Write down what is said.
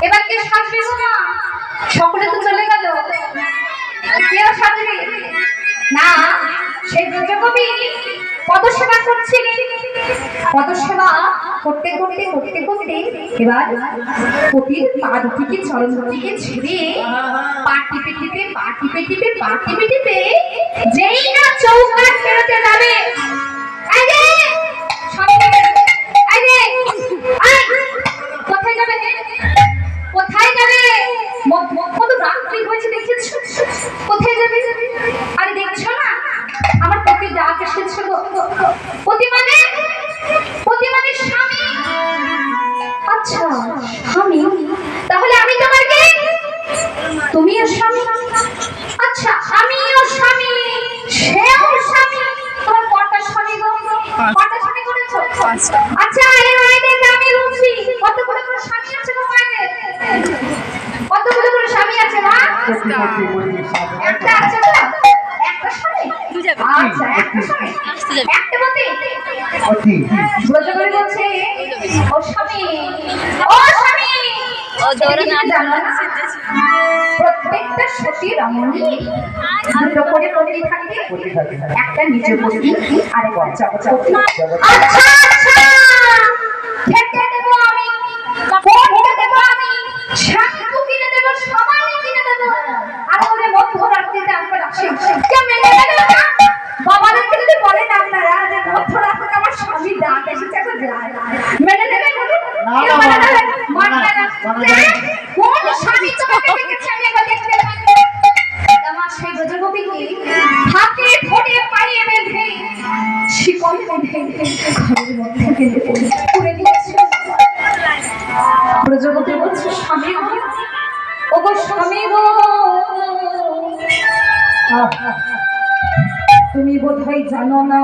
এবার কে সাজবে না? সকলে তো চলে গেল, কেউ সাজবে না। সেই ব্রজকবি পদসেবা করছিলেন। পদসেবা করতে করতে করতে করতে এবার পতির পা দুটিকে চরণ দুটিকে ছেড়ে পা টিপে টিপে পা টিপে টিপে পা টিপে টিপে যেই না চৌকাঠ পেরোতে যাবে, কোথায় যাবে? কোথায় যাবে? কত রাত্রি হয়েছে দেখেছ? কোথায় যাবে? আরে দেখছো না আমার পতি ডাক এসেছে গো। পতি মানে স্বামী। আচ্ছা স্বামী, তাহলে আমি তোমার কে? তুমিও স্বামী। আচ্ছা আমিও স্বামী, সেও স্বামী। তোমার কটা স্বামী গো? কটা স্বামী করেছো? আচ্ছা এই মায়েদের নামে রুচি কতগুলো করে স্বামী আছে গো? মায়েদের কতগুলো করে স্বামী আছে মা? একটা আছে গো। একটা স্বামী? আচ্ছা একটা স্বামী, একটা মতে ব্রজকবি বলছে ও স্বামী, ও স্বামী, ও জানো না প্রত্যেকটা সতী রমণী দুটো করে পতি থাকে, একটা নিচে পতি আর একটা পতি। আচ্ছা আচ্ছা খেতে দেব আমি, পড়তে দেব আমি, শ্যাম্পু কিনে দেব, সাবান কিনে দেব, আর ওরে মধ্যরাত্রিতে একবার আসি কে মেনে নেবে না? বাবাদেরকে যদি বলেন আপনারা যে মধ্যরাত্রিতে আমার স্বামী ডাক এসেছে এখন যায়, মেনে নেবে না? কেউ মেনে নেবে? মানবে না। কোন স্বামী তোমাকে ডেকেছে আমি একবার দেখতে চাই। আমার সেই ব্রজকবিকে হাতে ধরে পায়ে বেঁধে শিকল বেঁধে ঘরের মধ্যে ফেলে পুড়ে দিয়েছে। ব্রজকবি বলছে স্বামী গো, ও গো স্বামী গো, তুমি বোধহয় জানো না